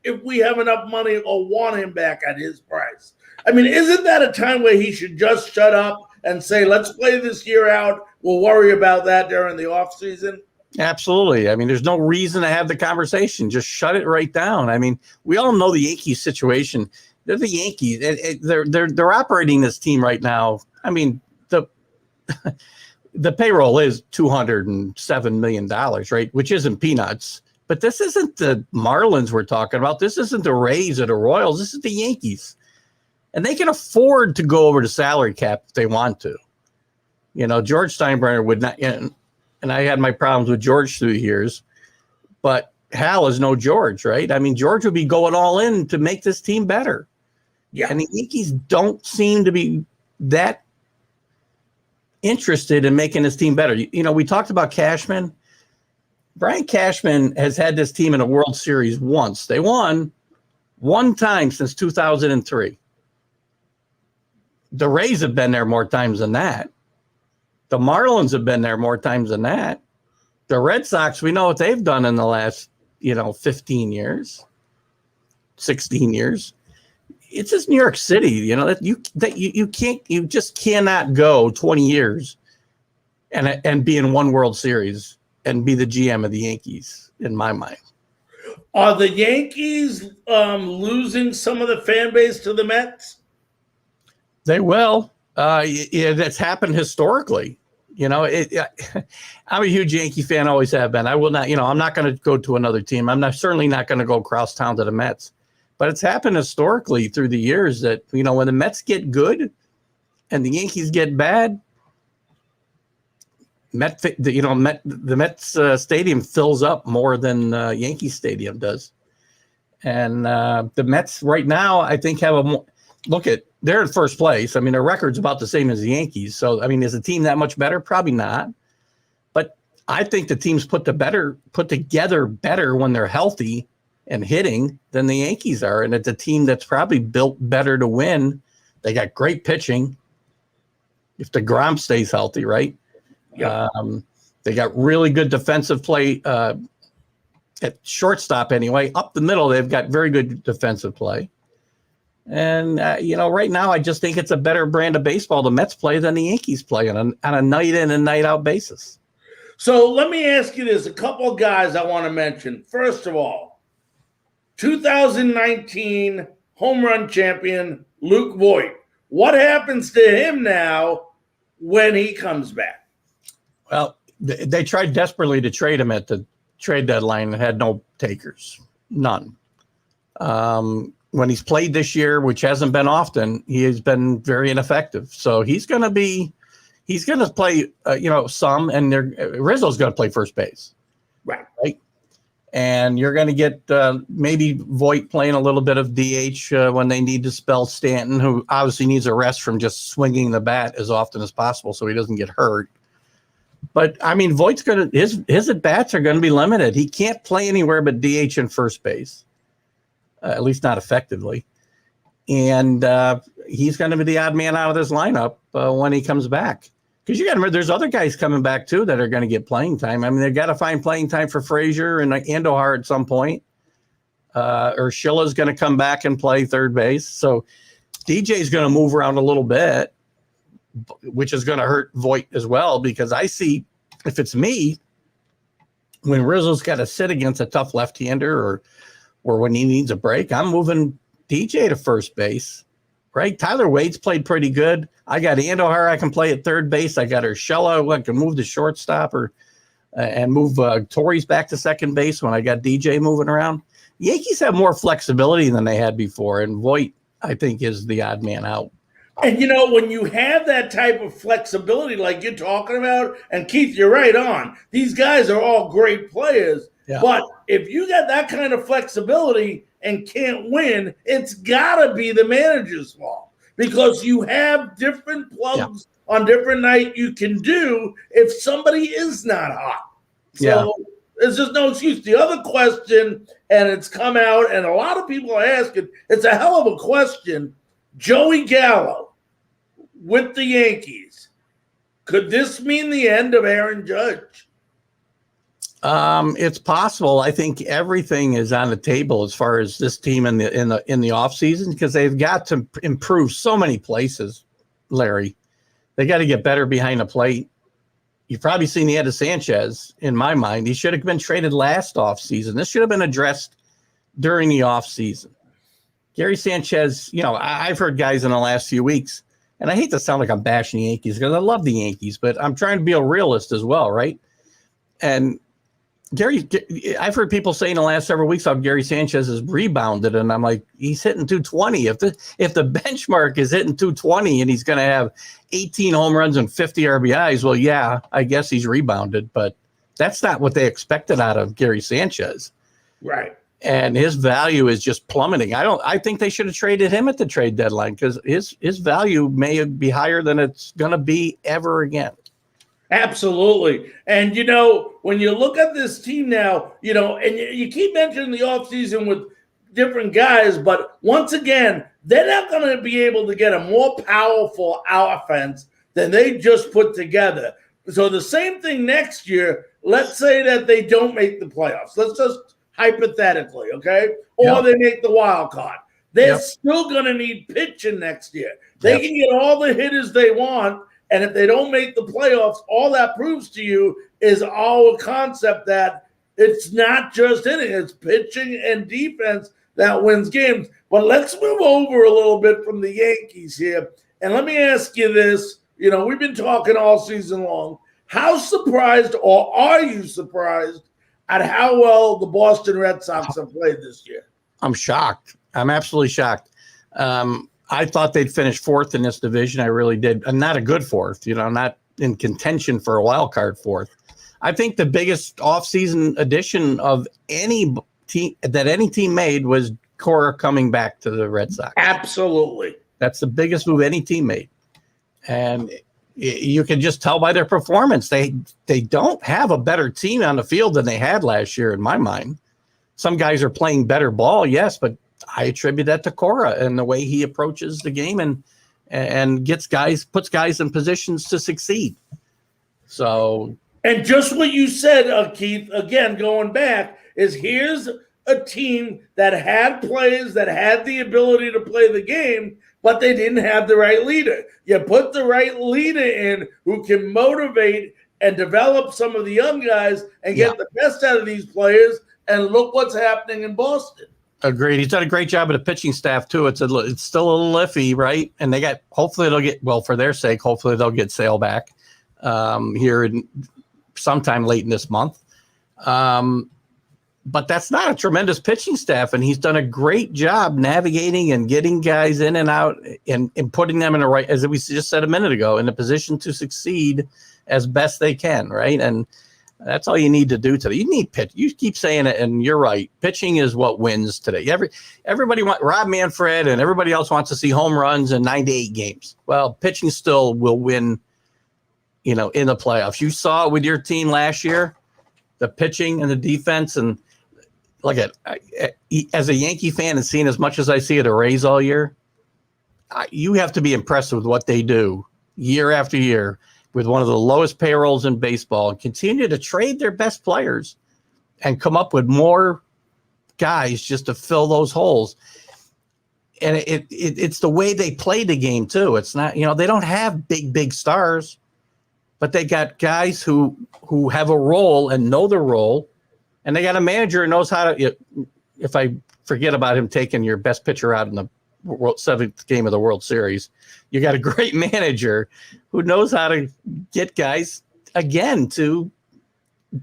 if we have enough money or want him back at his price. I mean, isn't that a time where he should just shut up and say, let's play this year out. We'll worry about that during the offseason? Absolutely. I mean, there's no reason to have the conversation. Just shut it right down. I mean, we all know the Yankees situation. They're the Yankees. They're operating this team right now. I mean, the payroll is $207 million, right? Which isn't peanuts. But this isn't the Marlins we're talking about. This isn't the Rays or the Royals. This is the Yankees. And they can afford to go over the salary cap if they want to. George Steinbrenner would not, and I had my problems with George through the years, but Hal is no George, right? I mean, George would be going all in to make this team better. Yeah. And the Yankees don't seem to be that interested in making this team better. We talked about Cashman. Brian Cashman has had this team in a World Series once. They won one time since 2003. The Rays have been there more times than that. The Marlins have been there more times than that. The Red Sox, we know what they've done in the last, 15 years, 16 years. It's just New York City, you just cannot go 20 years and be in one World Series and be the GM of the Yankees, in my mind. Are the Yankees losing some of the fan base to the Mets? They will. That's happened historically. I'm a huge Yankee fan, always have been. I will not, I'm not going to go to another team. Certainly not going to go across town to the Mets. But it's happened historically through the years that, when the Mets get good and the Yankees get bad, the Mets stadium fills up more than Yankee Stadium does. And the Mets right now, I think, have they're in first place. I mean, their record's about the same as the Yankees. So, I mean, is the team that much better? Probably not. But I think the team's put together better when they're healthy and hitting than the Yankees are. And it's a team that's probably built better to win. They got great pitching. If DeGrom stays healthy, right? Yeah. They got really good defensive play at shortstop anyway. Up the middle, they've got very good defensive play. And, right now, I just think it's a better brand of baseball the Mets play than the Yankees play on a night in and night out basis. So let me ask you this. A couple of guys I want to mention. First of all, 2019 home run champion Luke Voigt. What happens to him now when he comes back? Well, They tried desperately to trade him at the trade deadline and had no takers, none. When he's played this year, which hasn't been often, he has been very ineffective. So he's going to play, some, and Rizzo's going to play first base. Right. And you're going to get maybe Voit playing a little bit of DH when they need to spell Stanton, who obviously needs a rest from just swinging the bat as often as possible so he doesn't get hurt. But, I mean, Voigt's going to – his at-bats are going to be limited. He can't play anywhere but DH and first base, at least not effectively. And he's going to be the odd man out of this lineup when he comes back. Because you got to remember, there's other guys coming back, too, that are going to get playing time. I mean, they've got to find playing time for Frazier and Andujar at some point. Urshela's going to come back and play third base. So DJ's going to move around a little bit, which is going to hurt Voit as well, because I see, if it's me, when Rizzo's got to sit against a tough left-hander or when he needs a break, I'm moving DJ to first base. Right, Tyler Wade's played pretty good. I got Andujar I can play at third base. I got Urshela I can move to shortstop and move Torres back to second base when I got DJ moving around. Yankees have more flexibility than they had before, and Voit, I think, is the odd man out. And, when you have that type of flexibility like you're talking about, and Keith, you're right on. These guys are all great players. Yeah. But if you got that kind of flexibility and can't win, it's got to be the manager's fault, because you have different plugs on different night you can do if somebody is not hot. So there's just no excuse. The other question, and it's come out, and a lot of people are asking, it's a hell of a question. Joey Gallo with the Yankees. Could this mean the end of Aaron Judge? It's possible. I think everything is on the table as far as this team in the off season, because they've got to improve so many places. Larry, they got to get better behind the plate. You've probably seen the end of Sanchez. In my mind, he should have been traded last off season. This should have been addressed during the off season. Gary Sanchez, I've heard guys in the last few weeks, and I hate to sound like I'm bashing the Yankees because I love the Yankees, but I'm trying to be a realist as well, right? And I've heard people say in the last several weeks how Gary Sanchez has rebounded, and I'm like, he's hitting 220. If the benchmark is hitting 220 and he's going to have 18 home runs and 50 RBIs, well, yeah, I guess he's rebounded, but that's not what they expected out of Gary Sanchez. Right. And his value is just plummeting. I think they should have traded him at the trade deadline, because his value may be higher than it's going to be ever again. Absolutely. And, when you look at this team now, and you keep mentioning the offseason with different guys, but once again, they're not going to be able to get a more powerful offense than they just put together. So the same thing next year, let's say that they don't make the playoffs. Let's just hypothetically, okay? Or they make the wild card. They're still going to need pitching next year. They can get all the hitters they want, and if they don't make the playoffs, all that proves to you is our concept that it's not just hitting, it's pitching and defense that wins games. But let's move over a little bit from the Yankees here. And let me ask you this. We've been talking all season long. How surprised, or are you surprised, at how well the Boston Red Sox have played this year? I'm shocked. I'm absolutely shocked. I thought they'd finish fourth in this division. I really did. And not a good fourth, not in contention for a wild card fourth. I think the biggest offseason addition of any team made was Cora coming back to the Red Sox. Absolutely. That's the biggest move any team made. And you can just tell by their performance. They don't have a better team on the field than they had last year, in my mind. Some guys are playing better ball, yes, but I attribute that to Cora and the way he approaches the game and puts guys in positions to succeed. So, and just what you said, Keith, again, going back, is here's a team that had players that had the ability to play the game, but they didn't have the right leader. You put the right leader in who can motivate and develop some of the young guys and get the best out of these players, and look what's happening in Boston. Agreed. He's done a great job of the pitching staff too. It's still a little iffy, right? And hopefully they'll get, well, for their sake, hopefully they'll get Sale back here sometime late in this month. But that's not a tremendous pitching staff, and he's done a great job navigating and getting guys in and out and putting them in the right, as we just said a minute ago, in a position to succeed as best they can, right? And that's all you need to do today. You need pitch. You keep saying it, and you're right. Pitching is what wins today. Everybody wants Rob Manfred, and everybody else wants to see home runs in 98 games. Well, pitching still will win, in the playoffs. You saw it with your team last year, the pitching and the defense, and look at as a Yankee fan and seeing as much as I see of the Rays all year, you have to be impressed with what they do year after year with one of the lowest payrolls in baseball and continue to trade their best players and come up with more guys just to fill those holes. And it's the way they play the game too. It's not, they don't have big stars, but they got guys who have a role and know their role. And they got a manager who knows how to, if I forget about him taking your best pitcher out in the seventh game of the World Series, you got a great manager who knows how to get guys, again, to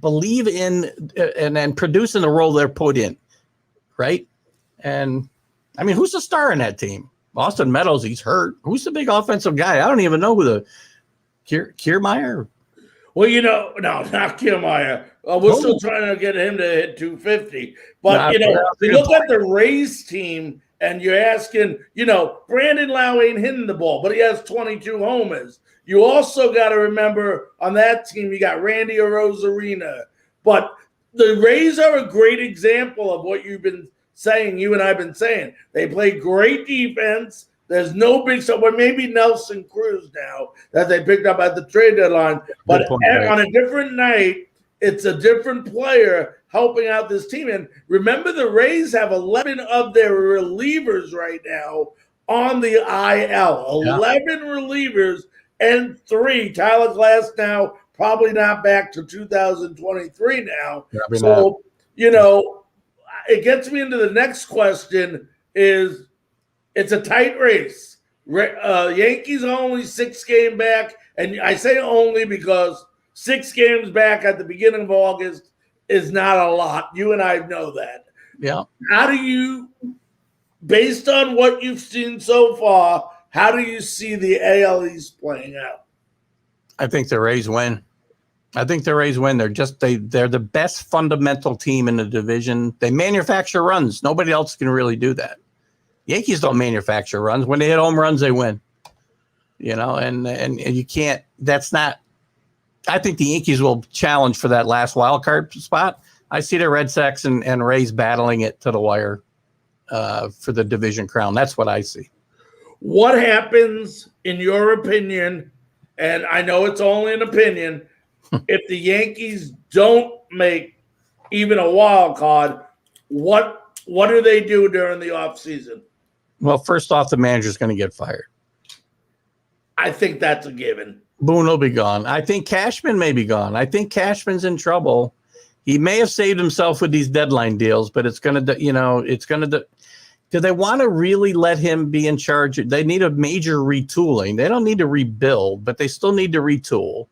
believe in and produce in the role they're put in, right? And, I mean, who's the star in that team? Austin Meadows, he's hurt. Who's the big offensive guy? I don't even know who the Kiermaier. Well, no, not Kiermaier. We're still trying to get him to hit 250. But, you look at the Rays team and you're asking, Brandon Lau ain't hitting the ball, but he has 22 homers. You also got to remember on that team, you got Randy Arozarena. But the Rays are a great example of what you and I have been saying. They play great defense. There's no big stuff. Well, maybe Nelson Cruz now that they picked up at the trade deadline. But on a different night, it's a different player helping out this team. And remember, the Rays have 11 of their relievers right now on the IL. 11 relievers and 3. Tyler Glass now probably not back to 2023 now. So, it gets me into the next question is it's a tight race. Yankees are only 6 games back. And I say only because 6 games back at the beginning of August is not a lot. You and I know that. Yeah. How do you, based on what you've seen so far, how do you see the AL East playing out? I think the Rays win. They're the best fundamental team in the division. They manufacture runs. Nobody else can really do that. Yankees don't manufacture runs. When they hit home runs, they win. And you can't. That's not. I think the Yankees will challenge for that last wild card spot. I see the Red Sox and Rays battling it to the wire for the division crown. That's what I see. What happens, in your opinion, and I know it's only an opinion, if the Yankees don't make even a wild card, what do they do during the offseason? Well, first off, the manager's going to get fired. I think that's a given. Boone will be gone. I think Cashman may be gone. I think Cashman's in trouble. He may have saved himself with these deadline deals, but it's going to, do they want to really let him be in charge? They need a major retooling. They don't need to rebuild, but they still need to retool.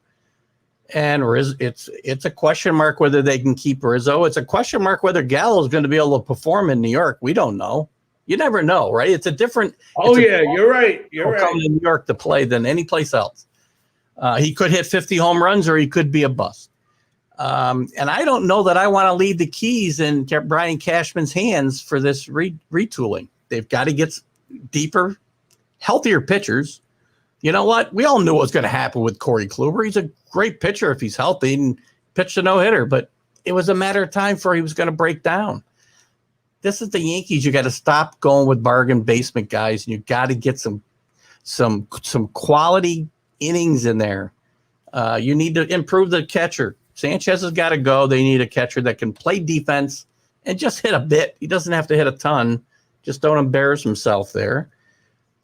And it's a question mark whether they can keep Rizzo. It's a question mark whether Gallo's going to be able to perform in New York. We don't know. You never know, right? It's a different. You're right. You're right. Come to New York to play than any place else. He could hit 50 home runs, or he could be a bust. And I don't know that I want to leave the keys in Brian Cashman's hands for this retooling. They've got to get deeper, healthier pitchers. You know what? We all knew what was going to happen with Corey Kluber. He's a great pitcher if he's healthy and pitched a no-hitter, but it was a matter of time before he was going to break down. This is the Yankees. You got to stop going with bargain basement guys, and you got to get some quality innings in there. You need to improve the catcher. Sanchez has got to go. They need a catcher that can play defense and just hit a bit. He doesn't have to hit a ton. Just don't embarrass himself there.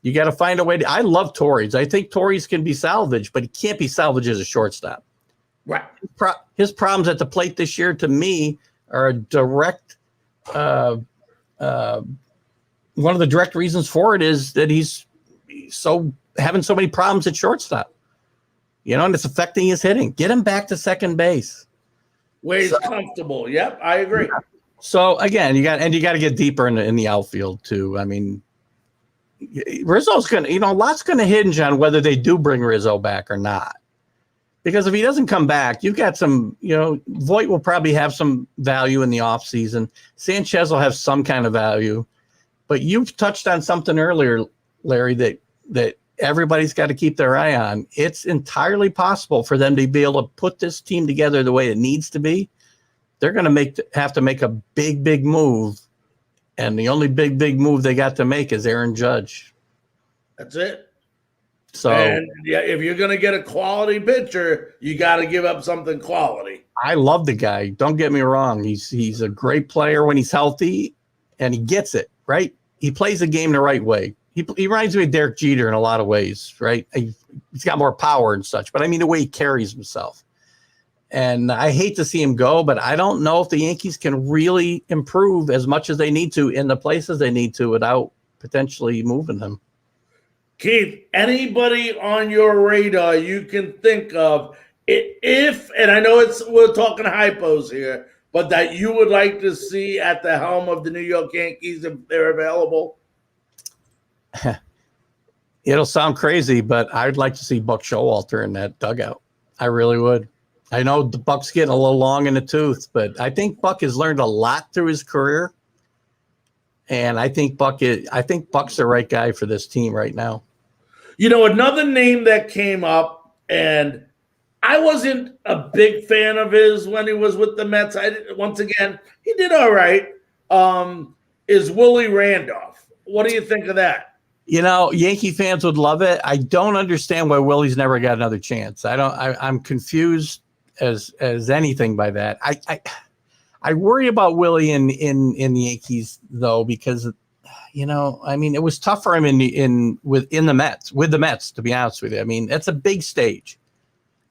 You got to find a way I love Torres. I think Torres can be salvaged, but he can't be salvaged as a shortstop. Right. His problems at the plate this year, to me, are a direct. One of the direct reasons for it is that he's having so many problems at shortstop. and it's affecting his hitting. Get him back to second base. Where he's comfortable. Yep, I agree. So again, you got to get deeper in the outfield too. I mean, Rizzo's gonna, a lot's gonna hinge on whether they do bring Rizzo back or not. Because if he doesn't come back, you've got some, Voit will probably have some value in the offseason. Sanchez will have some kind of value. But you've touched on something earlier, Larry, that everybody's got to keep their eye on. It's entirely possible for them to be able to put this team together the way it needs to be. They're going to have to make a big, big move. And the only big, big move they got to make is Aaron Judge. That's it. So, and yeah, if you're going to get a quality pitcher, you got to give up something quality. I love the guy. Don't get me wrong. He's a great player when he's healthy, and he gets it, right? He plays the game the right way. He reminds me of Derek Jeter in a lot of ways, right? He's got more power and such, but I mean the way he carries himself. And I hate to see him go, but I don't know if the Yankees can really improve as much as they need to in the places they need to without potentially moving them. Keith, anybody on your radar you can think of, if, and I know we're talking hypos here, but that you would like to see at the helm of the New York Yankees if they're available? It'll sound crazy, but I'd like to see Buck Showalter in that dugout. I really would. I know the Buck's getting a little long in the tooth, but I think Buck has learned a lot through his career. And I think Buck's the right guy for this team right now. Another name that came up, and I wasn't a big fan of his when he was with the Mets. Once again, he did all right. Is Willie Randolph. What do you think of that? Yankee fans would love it. I don't understand why Willie's never got another chance. I'm confused as anything by that. I worry about Willie in the Yankees though, because it was tough for him with the Mets, to be honest with you. I mean, that's a big stage.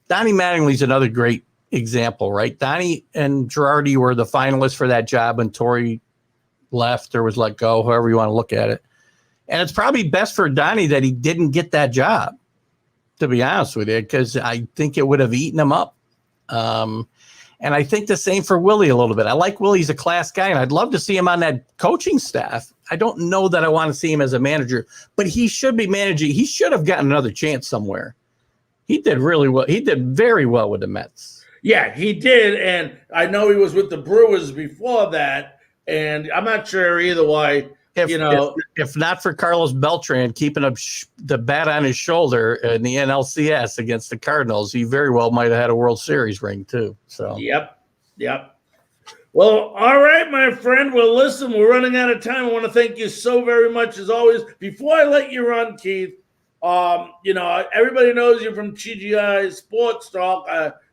Donnie Mattingly's another great example, right? Donnie and Girardi were the finalists for that job when Torrey left or was let go, however you want to look at it. And it's probably best for Donnie that he didn't get that job, to be honest with you, because I think it would have eaten him up. And I think the same for Willie a little bit. I like Willie. He's a class guy, and I'd love to see him on that coaching staff. I don't know that I want to see him as a manager, but he should be managing. He should have gotten another chance somewhere. He did really well. He did very well with the Mets. Yeah, he did. And I know he was with the Brewers before that. And I'm not sure either why. If not for Carlos Beltran keeping up the bat on his shoulder in the NLCS against the Cardinals, he very well might have had a World Series ring too. So Yep. Well, all right, my friend. Well, listen, we're running out of time. I want to thank you so very much as always. Before I let you run, Keith, everybody knows you from TGI Sports Talk.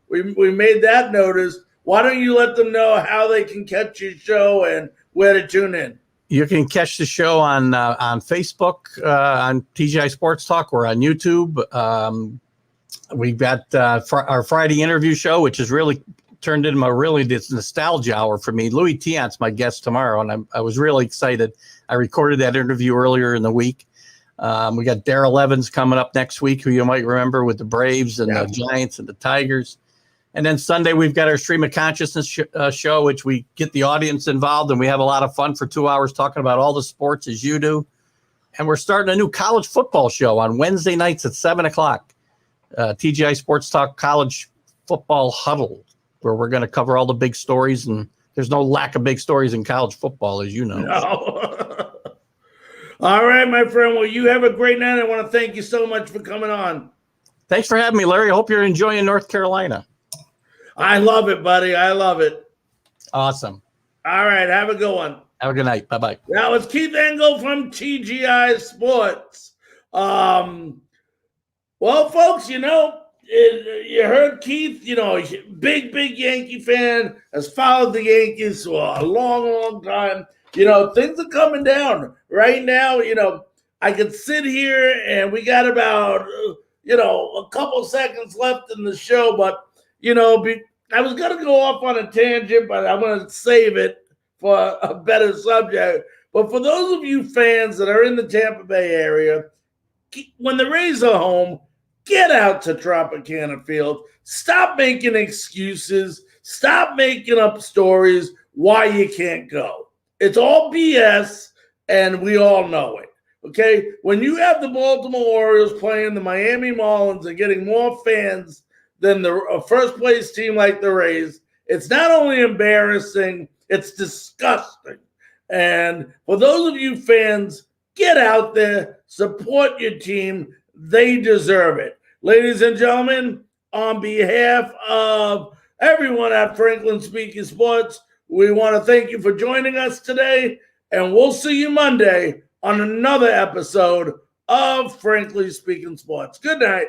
We made that notice. Why don't you let them know how they can catch your show and where to tune in? You can catch the show on Facebook, on TGI Sports Talk. We're on YouTube. We've got our Friday interview show, which has really turned into this nostalgia hour for me. Louis Tiant's my guest tomorrow, and I was really excited. I recorded that interview earlier in the week. We got Darrell Evans coming up next week, who you might remember with the Braves and the Giants and the Tigers. And then Sunday, we've got our Stream of Consciousness show, which we get the audience involved, and we have a lot of fun for 2 hours talking about all the sports as you do. And we're starting a new college football show on Wednesday nights at 7 o'clock. TGI Sports Talk College Football Huddle, where we're going to cover all the big stories. And there's no lack of big stories in college football, as you know. No. All right, my friend. Well, you have a great night. I want to thank you so much for coming on. Thanks for having me, Larry. I hope you're enjoying North Carolina. I love it, buddy. I love it. Awesome. All right. Have a good one. Have a good night. Bye-bye. That was Keith Engel from TGI Sports. Well, folks, you heard Keith, big Yankee fan, has followed the Yankees for a long time. Things are coming down right now. I could sit here and we got about, a couple seconds left in the show, but I was going to go off on a tangent, but I'm going to save it for a better subject. But for those of you fans that are in the Tampa Bay area, when the Rays are home, get out to Tropicana Field. Stop making excuses. Stop making up stories why you can't go. It's all BS, and we all know it. Okay? When you have the Baltimore Orioles playing the Miami Marlins and getting more fans than the first place team like the Rays, it's not only embarrassing, it's disgusting. And for those of you fans, get out there, support your team. They deserve it. Ladies and gentlemen, on behalf of everyone at Franklin Speaking Sports, we want to thank you for joining us today, and we'll see you Monday on another episode of Frankly Speaking Sports. Good night.